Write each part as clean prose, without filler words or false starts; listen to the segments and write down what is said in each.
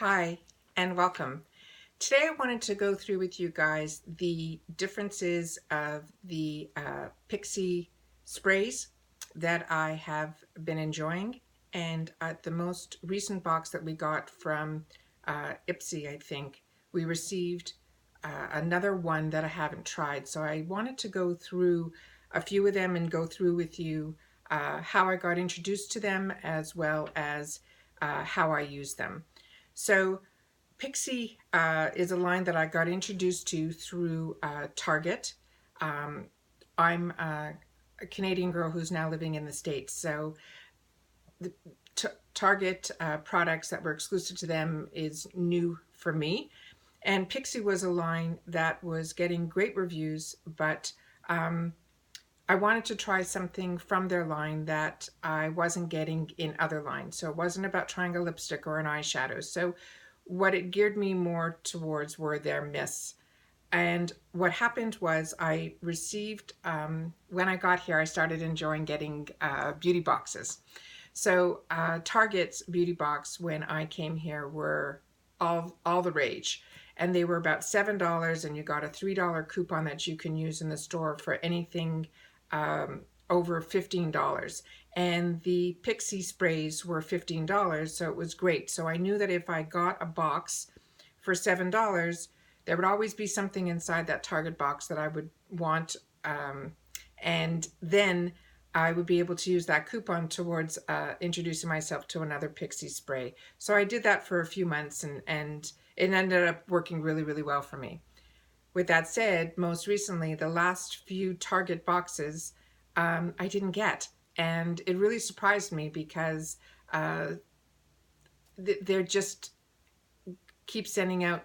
Hi and welcome. Today I wanted to go through with you guys the differences of the Pixi sprays that I have been enjoying, and at the most recent box that we got from Ipsy, I think, we received another one that I haven't tried. So I wanted to go through a few of them and go through with you how I got introduced to them, as well as how I use them. So Pixi is a line that I got introduced to through Target. I'm a Canadian girl who's now living in the States, so the Target products that were exclusive to them is new for me. And Pixi was a line that was getting great reviews, but I wanted to try something from their line that I wasn't getting in other lines. So it wasn't about trying a lipstick or an eyeshadow. So what it geared me more towards were their mists. And what happened was I received, when I got here, I started enjoying getting beauty boxes. So Target's beauty box when I came here were all the rage. And they were about $7, and you got a $3 coupon that you can use in the store for anything over $15. And the Pixi sprays were $15, so it was great. So I knew that if I got a box for $7, there would always be something inside that Target box that I would want, and then I would be able to use that coupon towards introducing myself to another Pixi spray. So I did that for a few months, and it ended up working really, really well for me. With that said, most recently, the last few Target boxes I didn't get. And it really surprised me because they're just keep sending out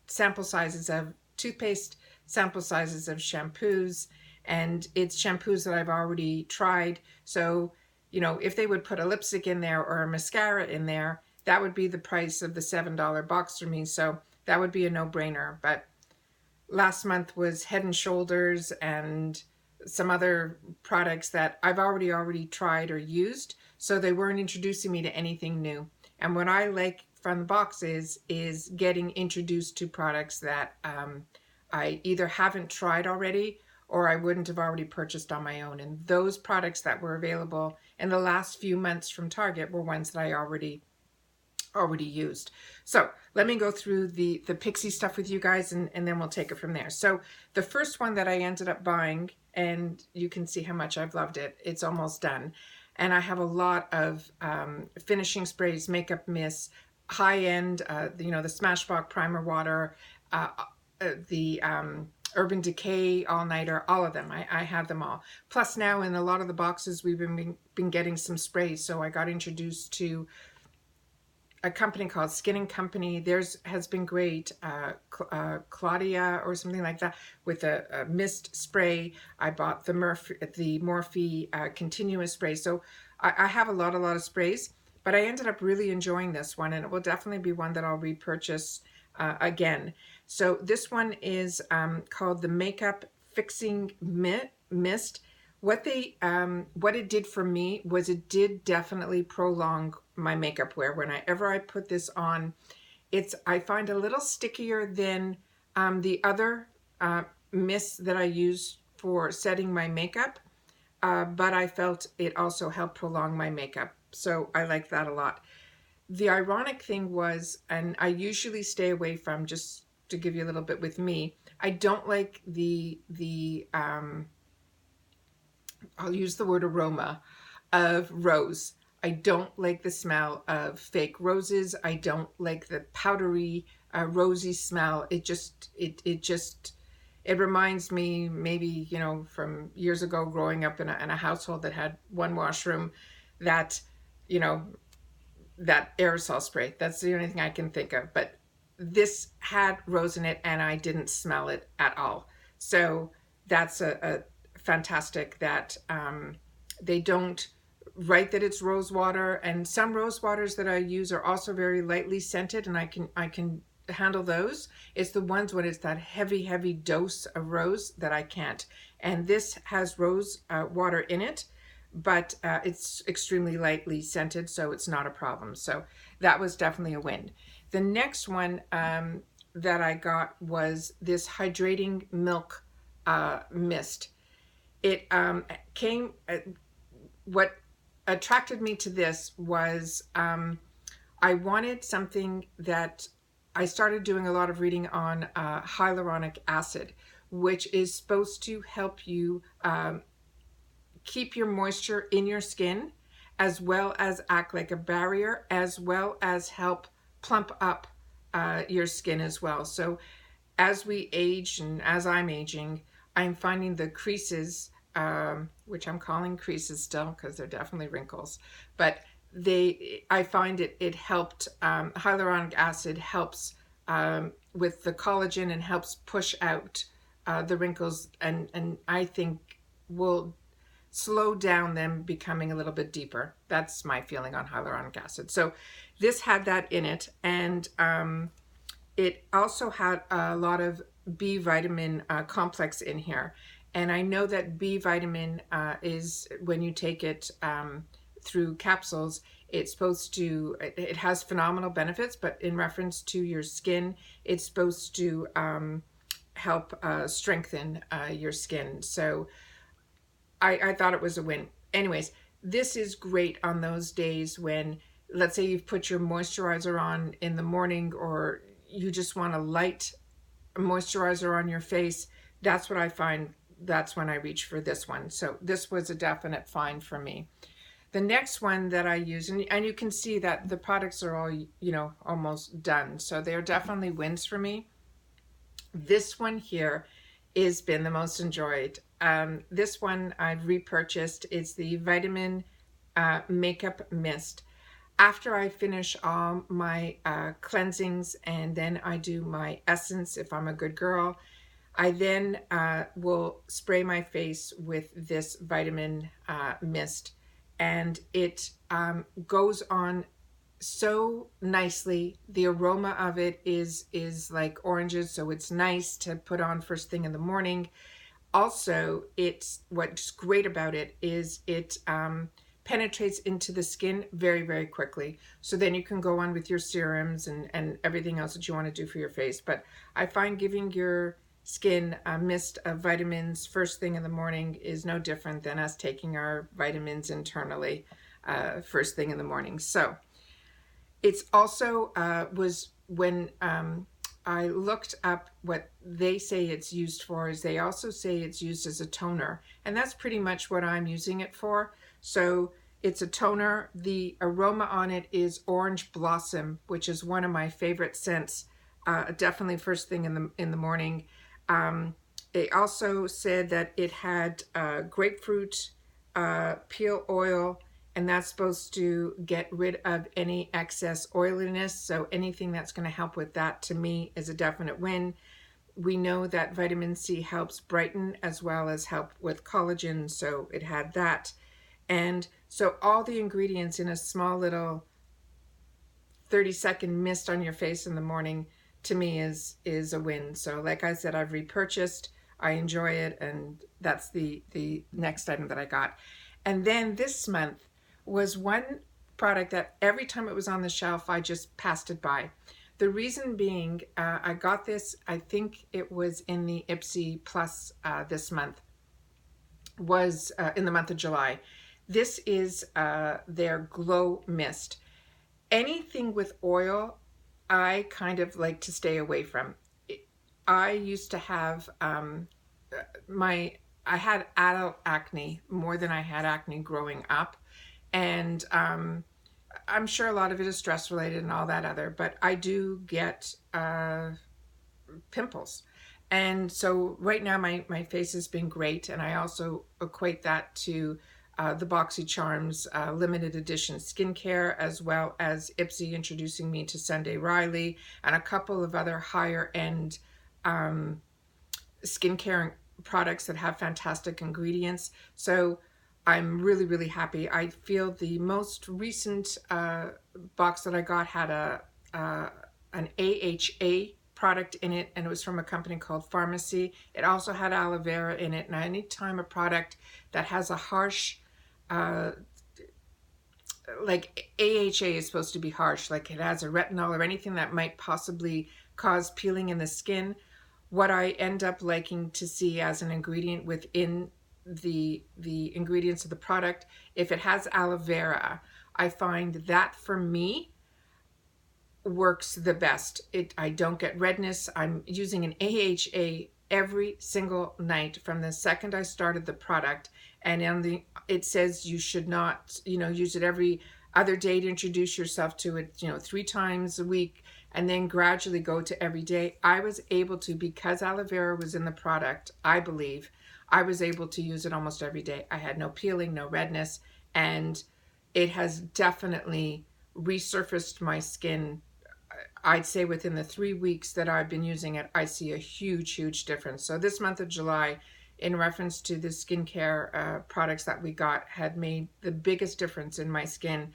sample sizes of toothpaste, sample sizes of shampoos, and it's shampoos that I've already tried. So, you know, if they would put a lipstick in there or a mascara in there, that would be the price of the $7 box for me. So that would be a no-brainer. But last month was Head and Shoulders and some other products that I've already tried or used, so they weren't introducing me to anything new. And what I like from the box is getting introduced to products that I either haven't tried already or I wouldn't have already purchased on my own. And those products that were available in the last few months from Target were ones that I already used. So let me go through the Pixi stuff with you guys, and then we'll take it from there. So the first one that I ended up buying, and you can see how much I've loved it. It's almost done. And I have a lot of finishing sprays, makeup mists, high-end, you know, the Smashbox Primer Water, the Urban Decay All-Nighter, all of them. I have them all. Plus now in a lot of the boxes we've been getting some sprays. So I got introduced to a company called Skin & Company. Theirs has been great. Claudia or something like that, with a mist spray. I bought the Morphe continuous spray. So I have a lot of sprays, but I ended up really enjoying this one, and it will definitely be one that I'll repurchase again. So this one is called the Makeup Fixing Mist. What it did for me was it did definitely prolong my makeup wear. Whenever I put this on, I find a little stickier than the other mists that I use for setting my makeup, but I felt it also helped prolong my makeup. So I like that a lot. The ironic thing was, and I usually stay away from, just to give you a little bit with me, I don't like I'll use the word aroma of rose. I don't like the smell of fake roses. I don't like the powdery, rosy smell. It reminds me, maybe, you know, from years ago growing up in a household that had one washroom, that, you know, that aerosol spray. That's the only thing I can think of. But this had rose in it and I didn't smell it at all. So that's a fantastic that they don't write that it's rose water. And some rose waters that I use are also very lightly scented, and I can handle those. It's the ones when it's that heavy dose of rose that I can't. And this has rose water in it, but it's extremely lightly scented, so it's not a problem. So that was definitely a win. The next one that I got was this hydrating milk mist. It came, what attracted me to this was I wanted something that I started doing a lot of reading on hyaluronic acid, which is supposed to help you keep your moisture in your skin, as well as act like a barrier, as well as help plump up your skin as well. So as we age and as I'm aging, I'm finding the creases, which I'm calling creases still because they're definitely wrinkles, but I find it helped, hyaluronic acid helps with the collagen and helps push out the wrinkles, and I think will slow down them becoming a little bit deeper. That's my feeling on hyaluronic acid. So this had that in it, and it also had a lot of B vitamin complex in here. And I know that B vitamin is, when you take it through capsules, it's supposed to, it has phenomenal benefits, but in reference to your skin, it's supposed to help strengthen your skin. So I thought it was a win. Anyways, this is great on those days when, let's say you've put your moisturizer on in the morning, or you just want a light moisturizer on your face. That's what I find. That's when I reach for this one. So this was a definite find for me. The next one that I use, and you can see that the products are all, you know, almost done. So they're definitely wins for me. This one here has been the most enjoyed. This one I've repurchased. It's the Vitamin Makeup Mist. After I finish all my cleansings and then I do my essence, if I'm a good girl, I then will spray my face with this vitamin mist, and it goes on so nicely. The aroma of it is like oranges, so it's nice to put on first thing in the morning. Also, it's, what's great about it is it penetrates into the skin very, very quickly. So then you can go on with your serums and everything else that you want to do for your face. But I find giving your skin a mist of vitamins first thing in the morning is no different than us taking our vitamins internally first thing in the morning. So it's also was when I looked up what they say it's used for, is they also say it's used as a toner, and that's pretty much what I'm using it for. So it's a toner. The aroma on it is orange blossom, which is one of my favorite scents. Definitely first thing in the morning. They also said that it had grapefruit peel oil, and that's supposed to get rid of any excess oiliness. So anything that's going to help with that, to me, is a definite win. We know that vitamin C helps brighten as well as help with collagen, so it had that. And so all the ingredients in a small little 30-second mist on your face in the morning, to me, is a win. So like I said, I've repurchased. I enjoy it, and that's the next item that I got. And then this month was one product that every time it was on the shelf, I just passed it by. The reason being, I got this, I think it was in the Pixi Plus this month, was in the month of July. This is their Glow Mist. Anything with oil, I kind of like to stay away from. I used to have I had adult acne more than I had acne growing up. And I'm sure a lot of it is stress related and all that other, but I do get pimples. And so right now my face has been great. And I also equate that to the BoxyCharms limited edition skincare, as well as Ipsy introducing me to Sunday Riley and a couple of other higher end skincare products that have fantastic ingredients. So I'm really, really happy. I feel the most recent box that I got had an AHA product in it, and it was from a company called Pharmacy. It also had aloe vera in it, and anytime a product that has a harsh uh, like AHA is supposed to be harsh, like it has a retinol or anything that might possibly cause peeling in the skin. What I end up liking to see as an ingredient within the ingredients of the product, if it has aloe vera, I find that for me works the best. I don't get redness. I'm using an AHA every single night from the second I started the product. And on it says you should not, use it every other day to introduce yourself to it, 3 times a week, and then gradually go to every day. I was able to, because aloe vera was in the product, I believe, I was able to use it almost every day. I had no peeling, no redness, and it has definitely resurfaced my skin. I'd say within the 3 weeks that I've been using it, I see a huge, huge difference. So this month of July, in reference to the skincare products that we got, had made the biggest difference in my skin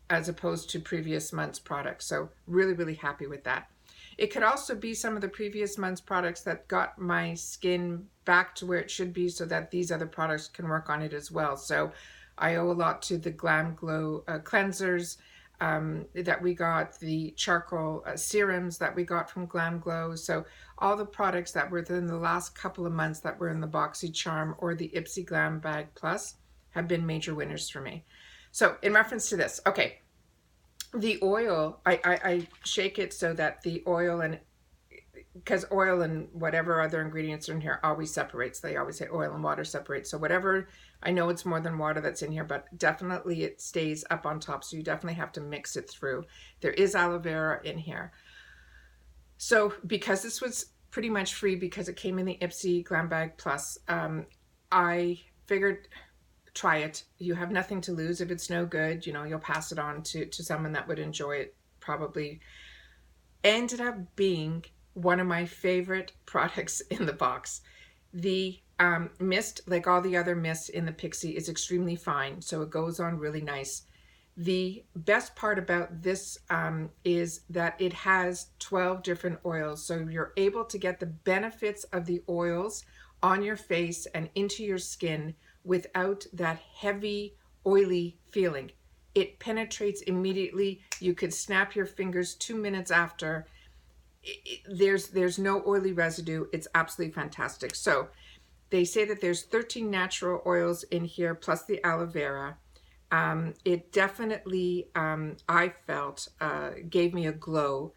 as opposed to previous months' products. So really, really happy with that. It could also be some of the previous months' products that got my skin back to where it should be so that these other products can work on it as well. So I owe a lot to the Glam Glow cleansers that we got, the charcoal serums that we got from Glam Glow. So all the products that were within the last couple of months that were in the BoxyCharm or the Ipsy Glam Bag Plus have been major winners for me. So in reference to this, okay, the oil, I shake it so that the oil, and because oil and whatever other ingredients are in here always separates. They always say oil and water separate. So whatever, I know it's more than water that's in here, but definitely it stays up on top. So you definitely have to mix it through. There is aloe vera in here. So because this was pretty much free because it came in the Ipsy Glam Bag Plus, I figured, try it. You have nothing to lose. If it's no good, you'll pass it on to someone that would enjoy it. Probably ended up being one of my favorite products in the box. The mist, like all the other mists in the Pixi, is extremely fine, so it goes on really nice. The best part about this is that it has 12 different oils, so you're able to get the benefits of the oils on your face and into your skin without that heavy, oily feeling. It penetrates immediately. You could snap your fingers 2 minutes after. There's no oily residue. It's absolutely fantastic. So they say that there's 13 natural oils in here plus the aloe vera. It definitely, I felt, gave me a glow.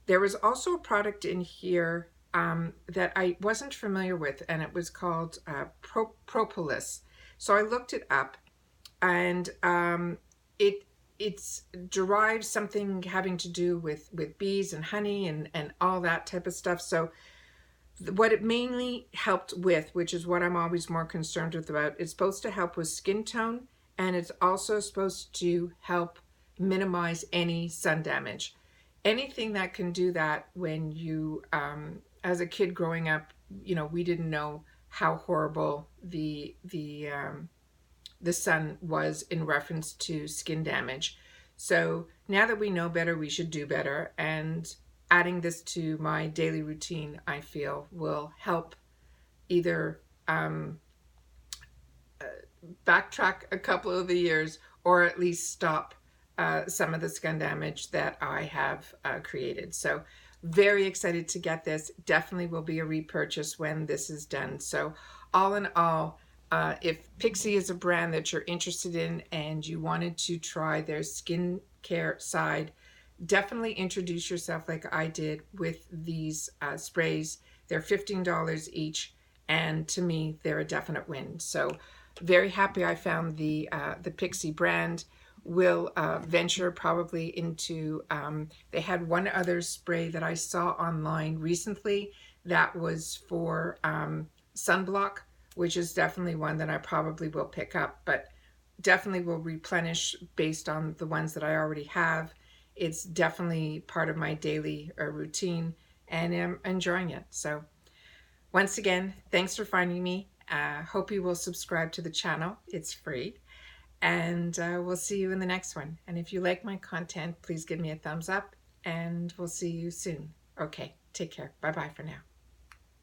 There was also a product in here that I wasn't familiar with, and it was called propolis. So I looked it up, and it's derives something having to do with bees and honey and all that type of stuff. So what it mainly helped with, which is what I'm always more concerned with about, it's supposed to help with skin tone, and it's also supposed to help minimize any sun damage. Anything that can do that when you, as a kid growing up, we didn't know how horrible the sun was in reference to skin damage. So now that we know better, we should do better. And adding this to my daily routine, I feel, will help either backtrack a couple of the years or at least stop some of the skin damage that I have created. So very excited to get this. Definitely will be a repurchase when this is done. So all in all, if Pixi is a brand that you're interested in and you wanted to try their skincare side, definitely introduce yourself like I did with these sprays. They're $15 each, and to me, they're a definite win. So very happy I found the Pixi brand. Will venture probably into, they had one other spray that I saw online recently that was for sunblock, which is definitely one that I probably will pick up, but definitely will replenish based on the ones that I already have. It's definitely part of my daily routine, and I'm enjoying it. So once again, thanks for finding me. Hope you will subscribe to the channel. It's free. And we'll see you in the next one. And if you like my content, please give me a thumbs up, and we'll see you soon. Okay, take care. Bye-bye for now.